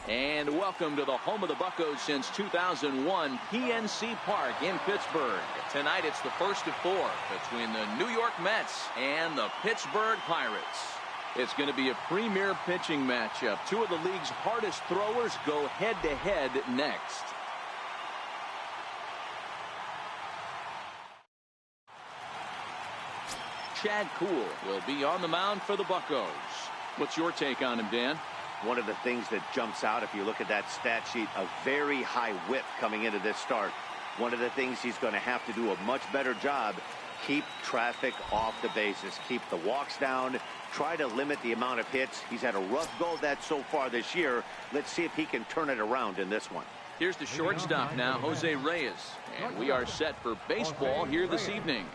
And welcome to the home of the Buccos since 2001, PNC Park in Pittsburgh. Tonight it's the first of four between the New York Mets and the Pittsburgh Pirates. It's going to be a premier pitching matchup. Two of the league's hardest throwers go head-to-head next. Chad Kuhl will be on the mound for the Buccos. What's your take on him, Dan? One of the things that jumps out if you look at that stat sheet, a very high whip coming into this start. One of the things he's going to have to do a much better job, keep traffic off the bases, keep the walks down, try to limit the amount of hits. He's had a rough go of that so far this year. Let's see if he can turn it around in this one. Here's the shortstop now, Jose Reyes. And we are set for baseball here this evening.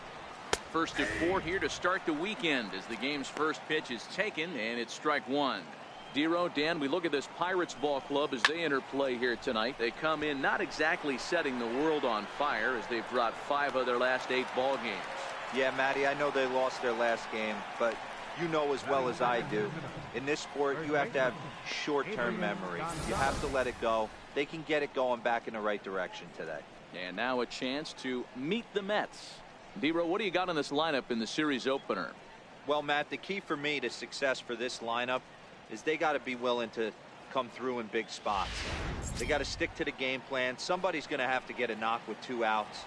First of four here to start the weekend as the game's first pitch is taken, and it's strike one. Dero, Dan, we look at this Pirates ball club as they enter play here tonight. They come in not exactly setting the world on fire as they've dropped 5 of their last 8 ball games. Yeah, Matty, I know they lost their last game, but you know as well as I do, in this sport, you have to have short-term memory. You have to let it go. They can get it going back in the right direction today. And now a chance to meet the Mets. Dero, what do you got on this lineup in the series opener? Well, Matt, the key for me to success for this lineup is they got to be willing to come through in big spots. They got to stick to the game plan. Somebody's going to have to get a knock with 2 outs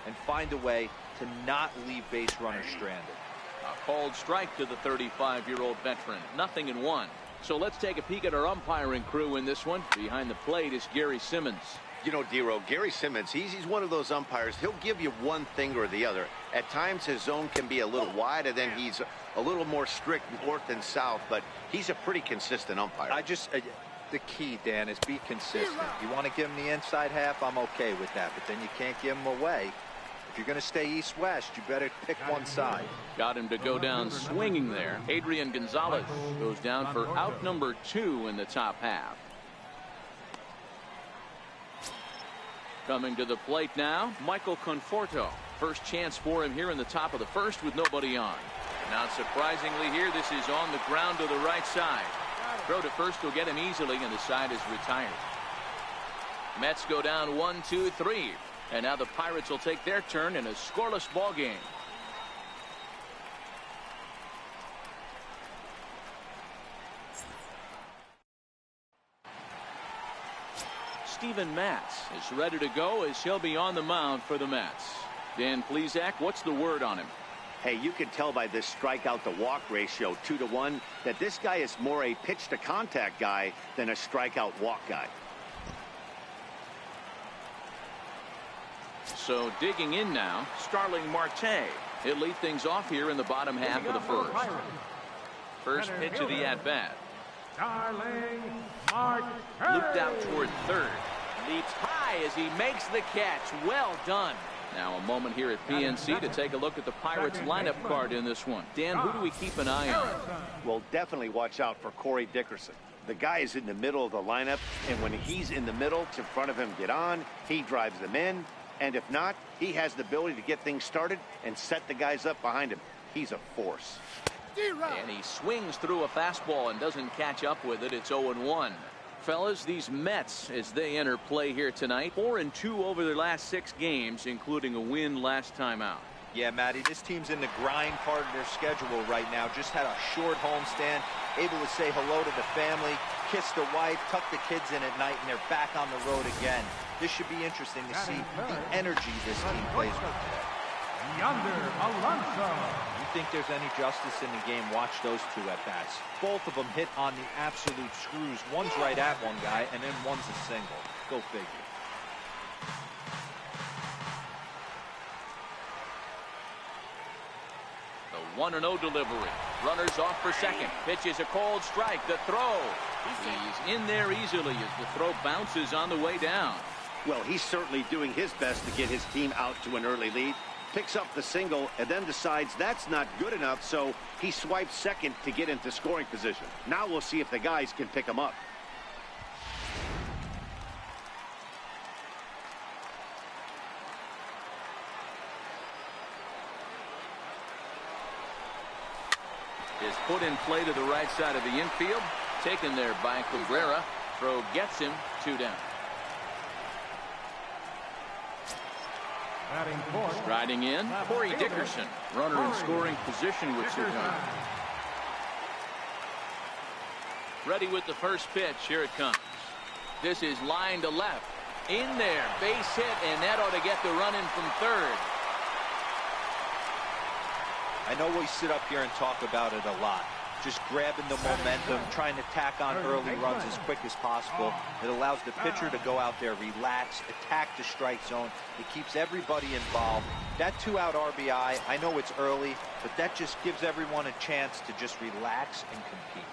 and find a way to not leave base runners stranded. A called strike to the 35-year-old veteran. 0-1. So let's take a peek at our umpiring crew in this one. Behind the plate is Gary Simmons. You know, Dero, Gary Simmons, he's one of those umpires. He'll give you one thing or the other. At times his zone can be a little wide, and then he's a little more strict north and south, but he's a pretty consistent umpire. The key, Dan, is be consistent. You want to give him the inside half, I'm okay with that, but then you can't give him away. If you're going to stay east-west, you better pick one side. Got him to go down swinging there. Adrian Gonzalez goes down for out number 2 in the top half. Coming to the plate now, Michael Conforto. First chance for him here in the top of the first with nobody on. Not surprisingly here, this is on the ground to the right side. Throw to first will get him easily, and the side is retired. Mets go down 1-2-3. And now the Pirates will take their turn in a scoreless ball game. Steven Matz is ready to go as he'll be on the mound for the Mets. Dan Plesac, what's the word on him? Hey, you can tell by this strikeout to walk ratio 2-to-1 that this guy is more a pitch to contact guy than a strikeout walk guy. So digging in now, Starling Marte. He'll lead things off here in the bottom half of the first. First pitch of the at-bat. Starling Marte. Looped out toward third. Leaps high as he makes the catch. Well done. Now a moment here at PNC to take a look at the Pirates lineup card in this one. Dan, who do we keep an eye on? Well, definitely watch out for Corey Dickerson. The guy is in the middle of the lineup, and when he's in the middle, in front of him get on, he drives them in. And if not, he has the ability to get things started and set the guys up behind him. He's a force. And he swings through a fastball and doesn't catch up with it. It's 0-1. Fellas, these Mets, as they enter play here tonight, 4-2 over their last 6 games, including a win last time out. Yeah, Matty, this team's in the grind part of their schedule right now. Just had a short homestand, able to say hello to the family, kiss the wife, tuck the kids in at night, and they're back on the road again. This should be interesting to see the energy this team plays with today. Yonder Alonso. You think there's any justice in the game, watch those 2 at-bats. Both of them hit on the absolute screws. One's right at one guy, and then one's a single. Go figure. The 1-0 delivery. Runners off for second. Pitch is a called strike. The throw. He's in there easily as the throw bounces on the way down. Well, he's certainly doing his best to get his team out to an early lead. Picks up the single and then decides that's not good enough, so he swipes second to get into scoring position. Now we'll see if the guys can pick him up. Is put in play to the right side of the infield. Taken there by Cabrera. Throw gets him. 2 down. Batting fourth. Striding in, Corey Dickerson. Runner in scoring position with 2 down. Ready with the first pitch. Here it comes. This is line to left. In there. Base hit, and that ought to get the run in from third. I know we sit up here and talk about it a lot. Just grabbing the momentum, trying to tack on early runs as quick as possible. It allows the pitcher to go out there, relax, attack the strike zone. It keeps everybody involved. That 2-out RBI, I know it's early, but that just gives everyone a chance to just relax and compete.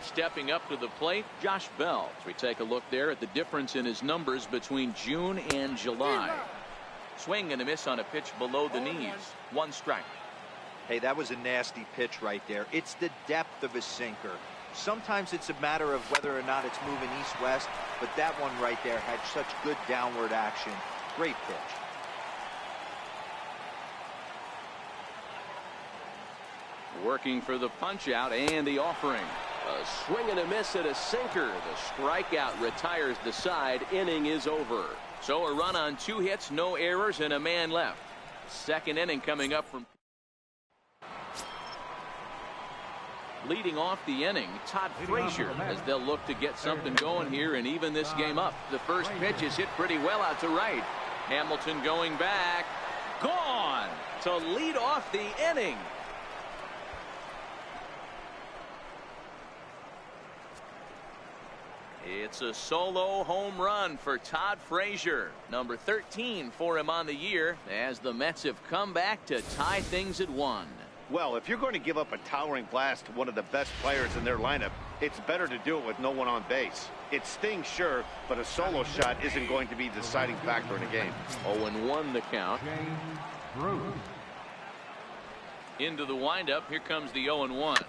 Stepping up to the plate, Josh Bell. As we take a look there at the difference in his numbers between June and July. Swing and a miss on a pitch below the knees. 1 strike. Hey, that was a nasty pitch right there. It's the depth of a sinker. Sometimes it's a matter of whether or not it's moving east-west, but that one right there had such good downward action. Great pitch. Working for the punch-out and the offering. A swing and a miss at a sinker. The strikeout retires the side. Inning is over. So a run on 2 hits, no errors, and a man left. Second inning coming up from... Leading off the inning, Todd Frazier, as they'll look to get something going here and even this game up. The first pitch is hit pretty well out to right. Hamilton going back. Gone to lead off the inning. It's a solo home run for Todd Frazier. Number 13 for him on the year as the Mets have come back to tie things at 1. Well, if you're going to give up a towering blast to one of the best players in their lineup, it's better to do it with no one on base. It stings, sure, but a solo shot isn't going to be the deciding factor in a game. 0-1 the count. Into the windup. Here comes the 0-1.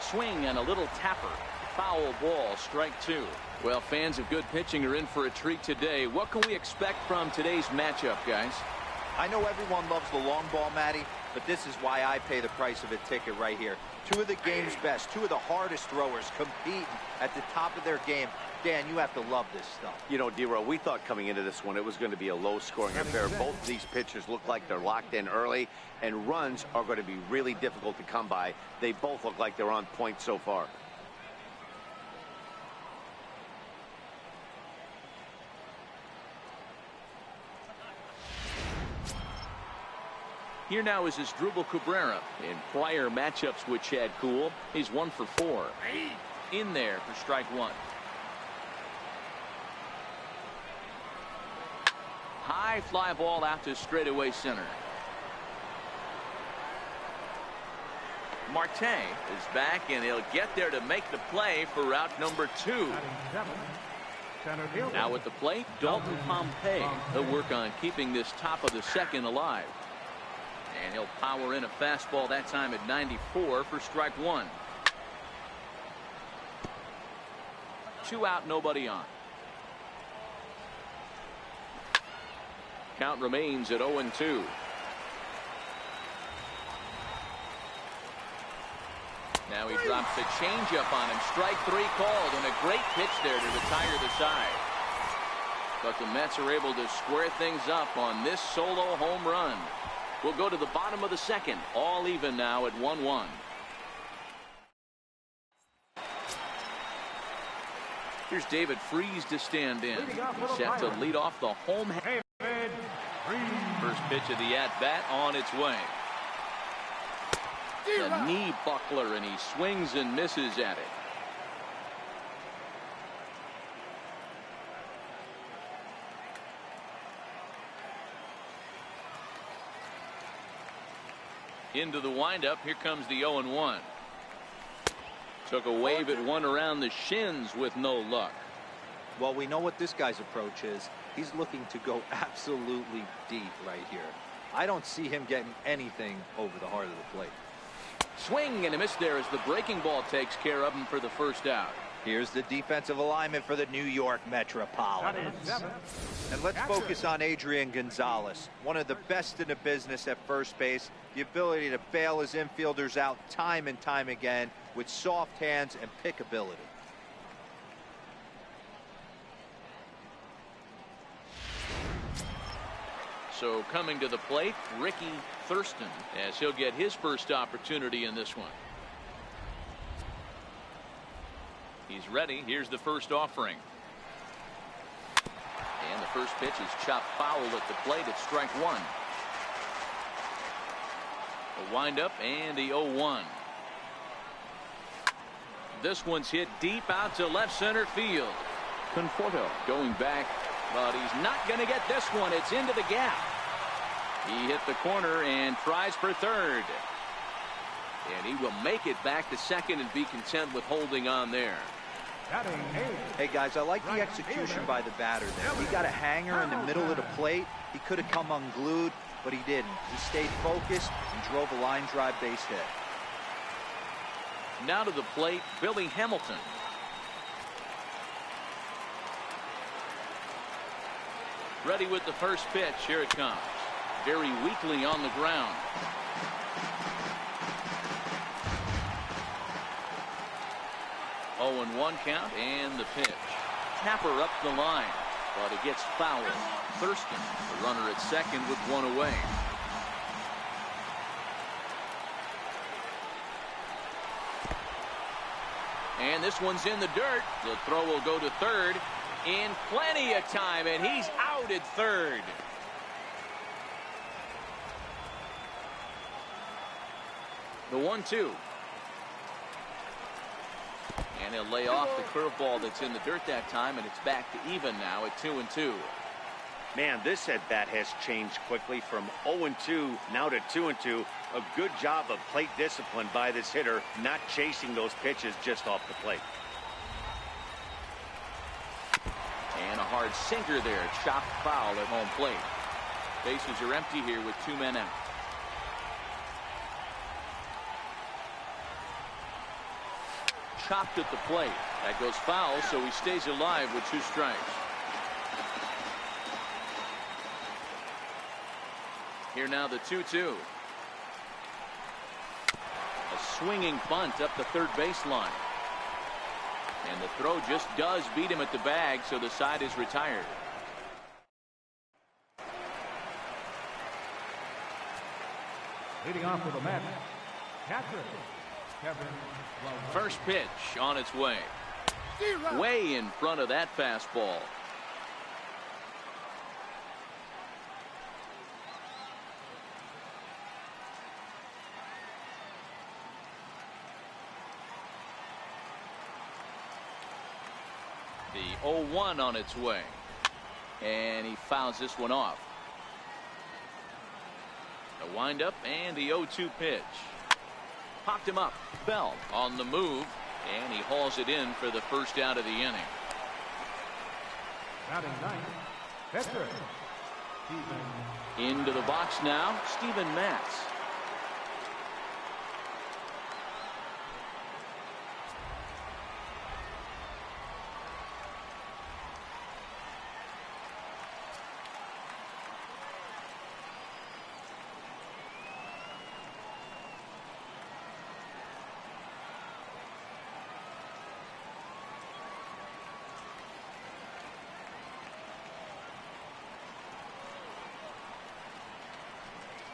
Swing and a little tapper. Foul ball, strike 2. Well, fans of good pitching are in for a treat today. What can we expect from today's matchup, guys? I know everyone loves the long ball, Matty, but this is why I pay the price of a ticket right here. 2 of the game's best, 2 of the hardest throwers competing at the top of their game. Dan, you have to love this stuff. You know, D-Row, we thought coming into this one it was going to be a low-scoring affair. Both of these pitchers look like they're locked in early, and runs are going to be really difficult to come by. They both look like they're on point so far. Here now is Asdrubal Cabrera. In prior matchups with Chad Kuhl, he's 1 for 4. In there for strike 1. High fly ball out to straightaway center. Marte is back, and he'll get there to make the play for route number 2. Now at the plate, Dalton Pompey. He'll work on keeping this top of the second alive. And he'll power in a fastball that time at 94 for strike 1. 2 out, nobody on. Count remains at 0-2. Now he drops a changeup on him. Strike 3 called, and a great pitch there to retire the side. But the Mets are able to square things up on this solo home run. We'll go to the bottom of the second. All even now at 1-1. Here's David Freese to stand in. He's set to lead off the home. First pitch of the at-bat on its way. A knee buckler, and he swings and misses at it. Into the windup. Here comes the 0-1. Took a wave at one around the shins with no luck. Well, we know what this guy's approach is. He's looking to go absolutely deep right here. I don't see him getting anything over the heart of the plate. Swing and a miss there as the breaking ball takes care of him for the first out. Here's the defensive alignment for the New York Metropolitans. And let's focus on Adrian Gonzalez, one of the best in the business at first base. The ability to bail his infielders out time and time again with soft hands and pickability. So coming to the plate, Ricky Thurston, as he'll get his first opportunity in this one. He's ready. Here's the first offering. And the first pitch is chopped foul at the plate. It's strike one. A windup and the 0-1. This one's hit deep out to left center field. Conforto going back, but he's not going to get this one. It's into the gap. He hit the corner and tries for third. And he will make it back to second and be content with holding on there. Hey guys, I like the execution by the batter there. He got a hanger in the middle of the plate. He could have come unglued, but he didn't. He stayed focused and drove a line drive base hit. Now to the plate, Billy Hamilton. Ready with the first pitch. Here it comes. Very weakly on the ground. Oh, and 1 count, and the pitch. Tapper up the line, but it gets fouled. Thurston, the runner at second with 1 away. And this one's in the dirt. The throw will go to third in plenty of time, and he's out at third. The 1-2. And he'll lay off the curveball that's in the dirt that time, and it's back to even now at 2-2. Man, this at bat has changed quickly from 0-2 now to 2-2. A good job of plate discipline by this hitter, not chasing those pitches just off the plate. And a hard sinker there, chopped foul at home plate. Bases are empty here with 2 men out. Chopped at the plate. That goes foul, so he stays alive with 2 strikes. Here now the 2-2. A swinging bunt up the third baseline. And the throw just does beat him at the bag, so the side is retired. Leading off with the match, catcher, Kevin. First pitch on its way. Way in front of that fastball. The 0-1 on its way. And he fouls this one off. The windup and the 0-2 pitch. Popped him up. Bell on the move, and he hauls it in for the first out of the inning. Batting ninth, pitcher, Steven. Into the box now, Steven Matz.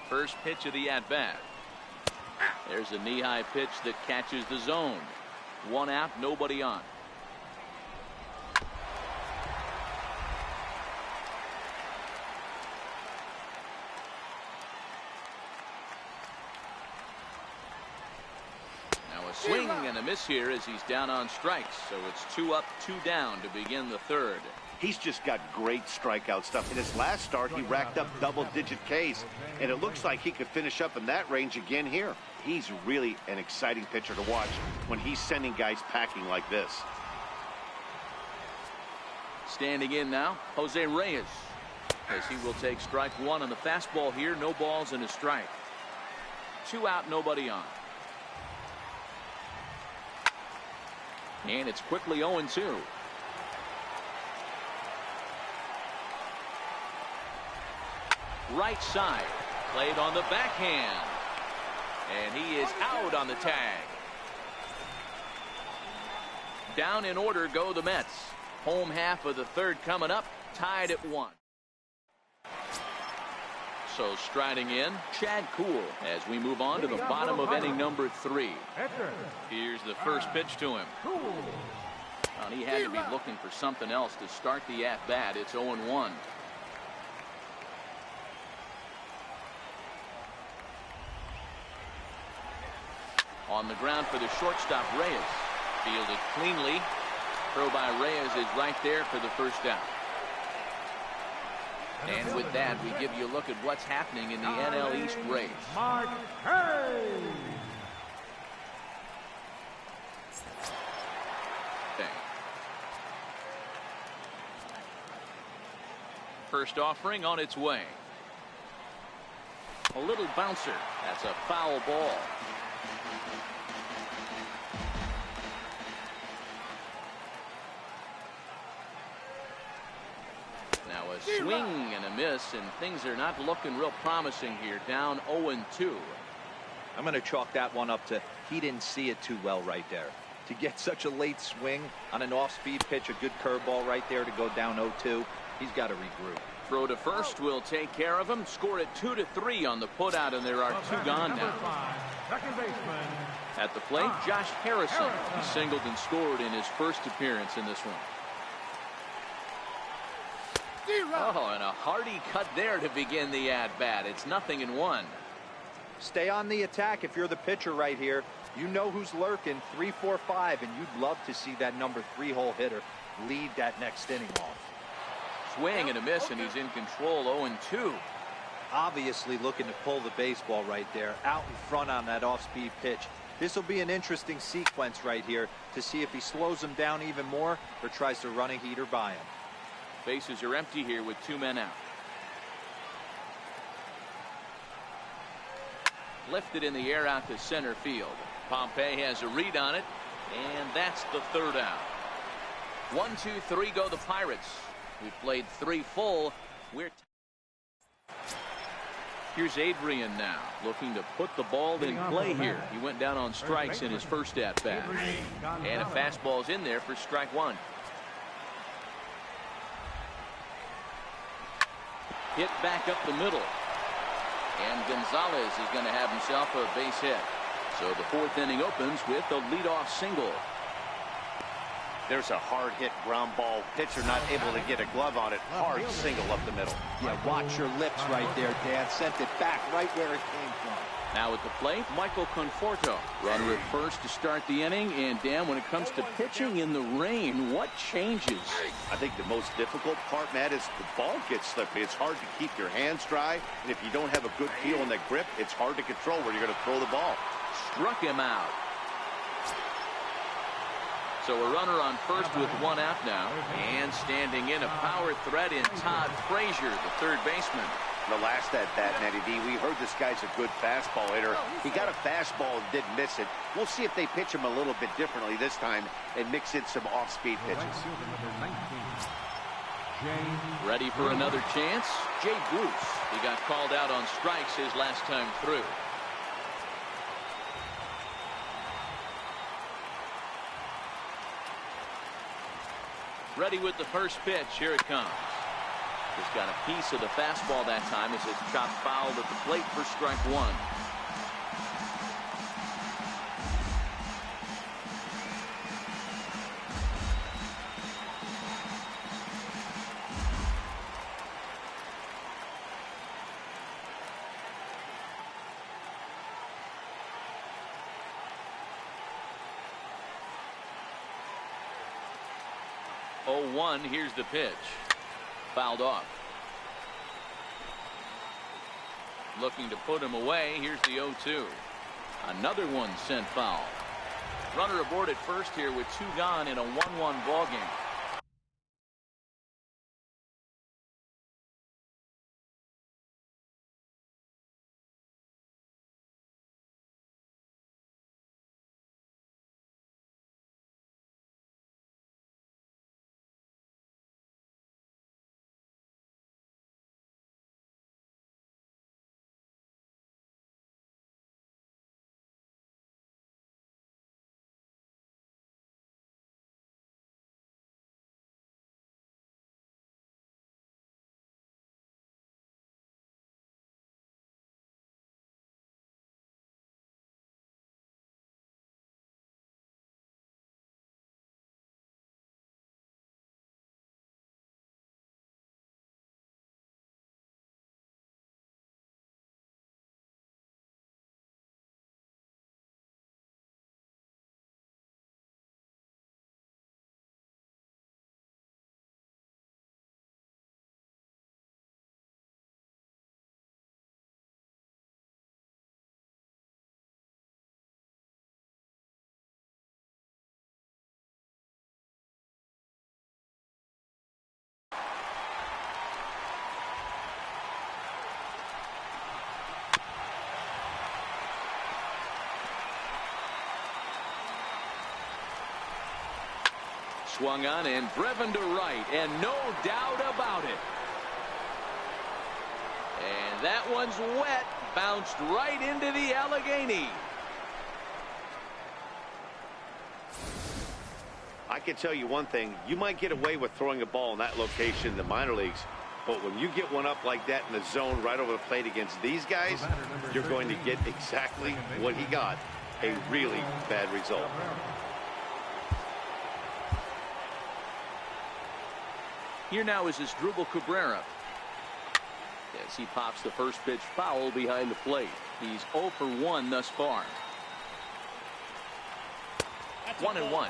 First pitch of the at-bat. There's a knee-high pitch that catches the zone. 1 out, nobody on. Now a swing and a miss here as he's down on strikes. So it's 2 up, 2 down to begin the third. He's just got great strikeout stuff. In his last start, he racked up double-digit Ks, and it looks like he could finish up in that range again here. He's really an exciting pitcher to watch when he's sending guys packing like this. Standing in now, Jose Reyes, as he will take strike 1 on the fastball here. No balls and a strike. 2 out, nobody on. And it's quickly 0-2. Right side, played on the backhand, and he is out on the tag. Down in order go the Mets. Home half of the third coming up, tied at 1. So striding in, Chad Cool as we move on to the bottom of inning number 3. Here's the first pitch to him. And he had to be looking for something else to start the at-bat. It's 0-1. On the ground for the shortstop, Reyes. Fielded cleanly. Throw by Reyes is right there for the first out. And with that, we give you a look at what's happening in the NL East race. Mark Hayes. First offering on its way. A little bouncer. That's a foul ball. Now a swing and a miss, and things are not looking real promising here. Down 0-2. I'm going to chalk that one up to he didn't see it too well right there. To get such a late swing on an off-speed pitch, a good curveball right there to go down 0-2. He's got to regroup. Throw to first will take care of him. Score it 2-3 on the putout, and there are 2 gone now. Second baseman. At the plate, Josh Harrison. He singled and scored in his first appearance in this one. Oh, and a hearty cut there to begin the at-bat. It's 0-1. Stay on the attack if you're the pitcher right here. You know who's lurking, 3, 4, 5, and you'd love to see that number 3-hole hitter lead that next inning off. Swing and a miss, and he's in control. 0-2. Obviously looking to pull the baseball right there, out in front on that off-speed pitch. This will be an interesting sequence right here to see if he slows him down even more or tries to run a heater by him. Bases are empty here with 2 men out. Lifted in the air out to center field. Pompey has a read on it, and that's the 3rd out. 1, 2, 3 go the Pirates. We've played 3 full. Here's Adrian now, looking to put the ball in play here. He went down on strikes in his first at-bat. And a fastball's in there for strike 1. Hit back up the middle. And Gonzalez is going to have himself a base hit. So the 4th inning opens with a leadoff single. There's a hard hit ground ball. Pitcher not able to get a glove on it. Hard single up the middle. Yeah, watch your lips right there, Dan. Sent it back right where it came from. Now at the plate, Michael Conforto. Runner at first to start the inning. And Dan, when it comes to pitching in the rain, what changes? I think the most difficult part, Matt, is the ball gets slippery. It's hard to keep your hands dry. And if you don't have a good feel on that grip, it's hard to control where you're going to throw the ball. Struck him out. So a runner on first with 1 out now. And standing in, a power threat in Todd Frazier, the 3rd baseman. The last at-bat, Matty D, we heard this guy's a good fastball hitter. He got a fastball and didn't miss it. We'll see if they pitch him a little bit differently this time and mix in some off-speed pitches. Ready for another chance? Jay Bruce. He got called out on strikes his last time through. Ready with the first pitch. Here it comes. Just got a piece of the fastball that time as it's chopped foul at the plate for strike 1. Oh, 1. Here's the pitch. Fouled off. Looking to put him away. Here's the 0-2. Another one sent foul. Runner aboard at first here with 2 gone in a 1-1 ball game. swung on and driven to right, and no doubt about it. And that one's wet, bounced right into the Allegheny. I can tell you one thing, you might get away with throwing a ball in that location in the minor leagues, but when you get one up like that in the zone right over the plate against these guys, you're going to get exactly what he got, a really bad result. Here now is Asdrubal Cabrera. As he pops the first pitch foul behind the plate. He's 0 for 1 thus far. 1-1.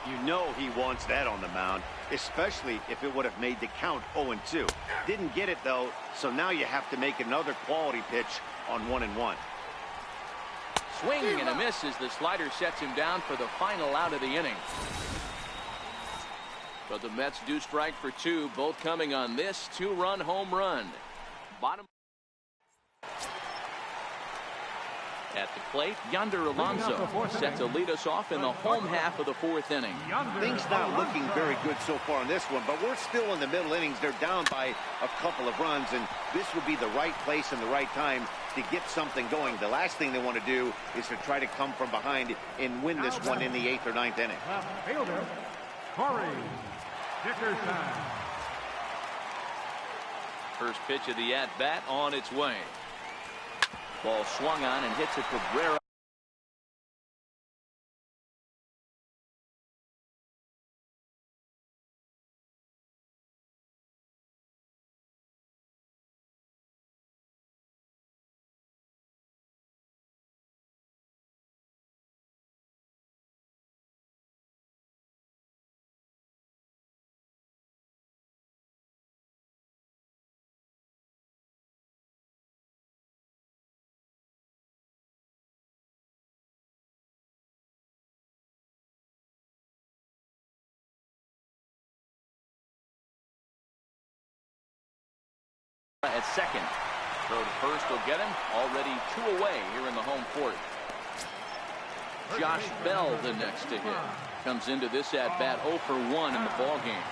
You know he wants that on the mound, especially if it would have made the count 0-2. Didn't get it, though, so now you have to make another quality pitch on 1-1. Swing and a miss as the slider sets him down for the final out of the inning. But the Mets do strike for 2, both coming on this 2-run home run. Bottom. At the plate, Yonder Alonso set to lead us off in the home half of the 4th inning. Things not looking very good so far in this one, but we're still in the middle innings. They're down by a couple of runs, and this would be the right place and the right time to get something going. The last thing they want to do is to try to come from behind and win this one in the 8th or 9th inning. Fielder, Corey Dickerson. First pitch of the at-bat on its way. Ball swung on and hits a Cabrera. At second. Throw to first will get him. Already 2 away here in the home 4th. Josh Bell the next to hit. Comes into this at bat 0 for 1 in the ball game.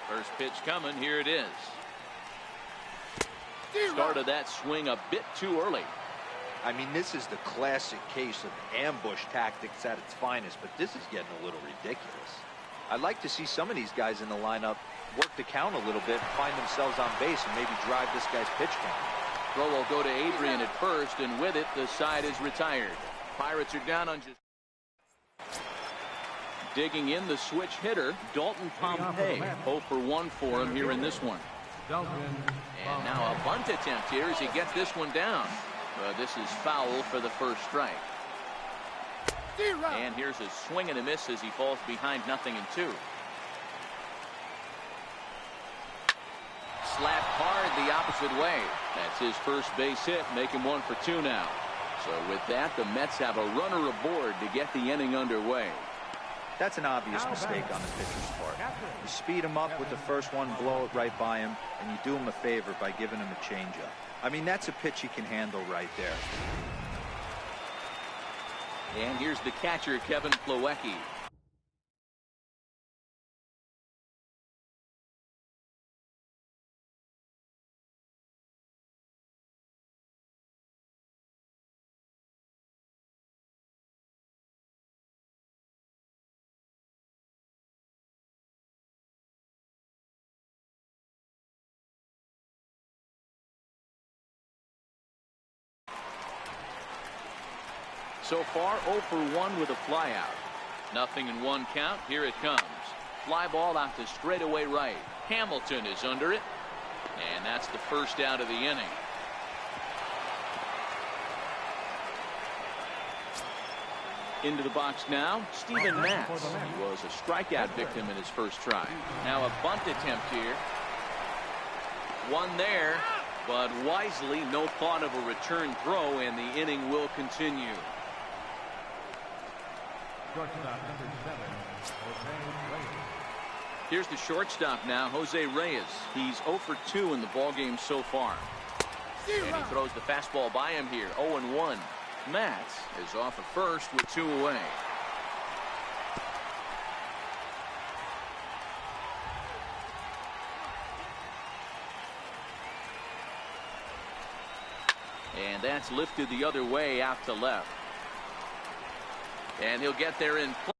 First pitch coming. Here it is. Started that swing a bit too early. I mean, this is the classic case of ambush tactics at its finest, but this is getting a little ridiculous. I'd like to see some of these guys in the lineup work the count a little bit and find themselves on base and maybe drive this guy's pitch count. Throw will go to Adrian at first, and with it, the side is retired. Pirates are down on just. Digging in the switch hitter, Dalton Pompey. 0 for 1 for him here in this one. And now a bunt attempt here as he gets this one down. This is foul for the first strike. And here's a swing and a miss as he falls behind 0-2. Slapped hard the opposite way. That's his first base hit, making 1 for 2 now. So with that, the Mets have a runner aboard to get the inning underway. That's an obvious mistake on the pitcher's part. You speed him up with the first one, blow it right by him, and you do him a favor by giving him a changeup. I mean, that's a pitch he can handle right there. And here's the catcher, Kevin Plawecki. So far, 0 for 1 with a flyout. 0-1 count. Here it comes. Fly ball out to straightaway right. Hamilton is under it. And that's the first out of the inning. Into the box now, Steven Matz. He was a strikeout victim in his first try. Now a bunt attempt here. One there, but wisely, no thought of a return throw, and the inning will continue. Here's the shortstop now, Jose Reyes. He's 0 for 2 in the ballgame so far. And he throws the fastball by him here, 0-1. Matz is off at first with 2 away. And that's lifted the other way out to left. And he'll get there in play.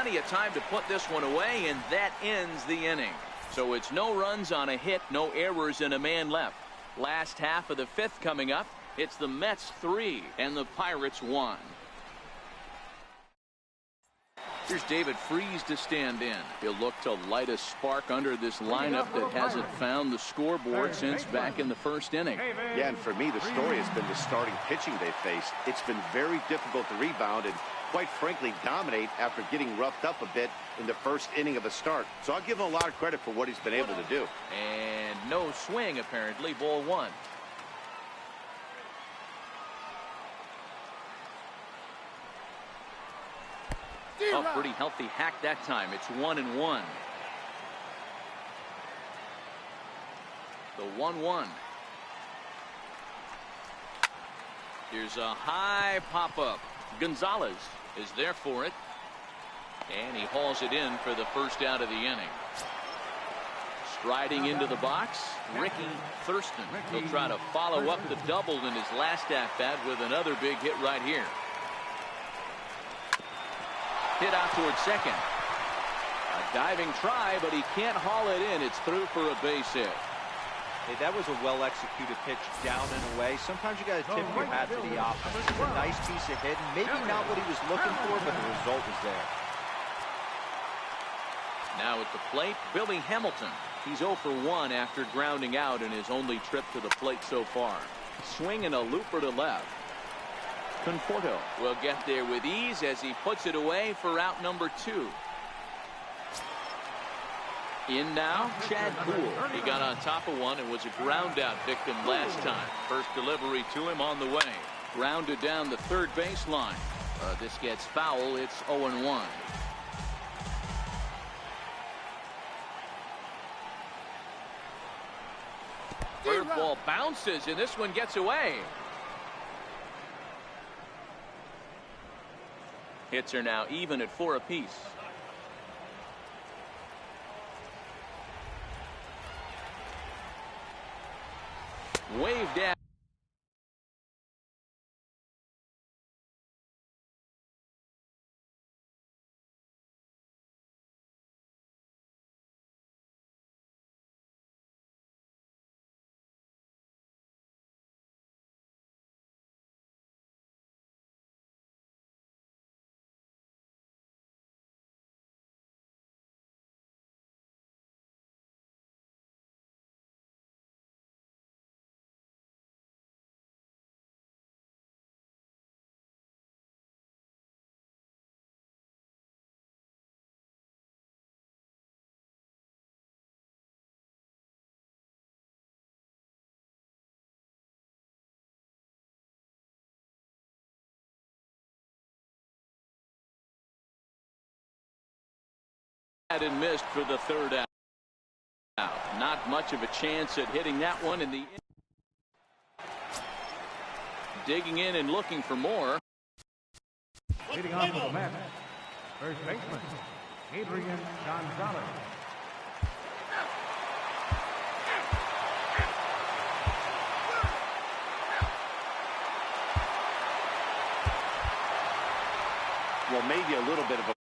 plenty of time to put this one away, and that ends the inning. So it's no runs on a hit, no errors, and a man left. Last half of the fifth coming up. It's the Mets 3 and the Pirates 1. Here's David Freese to stand in. He'll look to light a spark under this lineup that hasn't found the scoreboard since back in the first inning. Yeah, and for me, the story has been the starting pitching they faced. It's been very difficult to rebound and, quite frankly, dominate after getting roughed up a bit in the first inning of a start. So I'll give him a lot of credit for what he's been able to do. And no swing, apparently. Ball one. A pretty healthy hack that time. It's 1-1. The 1-1. Here's a high pop-up. Gonzalez is there for it. And he hauls it in for the first out of the inning. Striding into the box, Ricky Thurston. He'll try to follow up the double in his last at-bat with another big hit right here. Hit out towards second. A diving try, but he can't haul it in. It's through for a base hit. Hey, that was a well-executed pitch down and away. Sometimes you got to tip your hat to the offense. It's a nice piece of hitting. Maybe not what he was looking for, but the result was there. Now at the plate, Billy Hamilton. He's 0 for 1 after grounding out in his only trip to the plate so far. Swinging a looper to left. Conforto will get there with ease as he puts it away for out number 2. In now, Chad Poole. He got on top of one and was a ground out victim last time. First delivery to him on the way. Grounded down the third baseline. This gets foul. It's 0-1. Third ball bounces, and this one gets away. Hits are now even at 4 apiece. Waved at. And missed for the third out. Not much of a chance at hitting that one in the digging in and looking for more. Leading off for the Mets, first baseman, Adrian Gonzalez. Well, maybe a little bit of a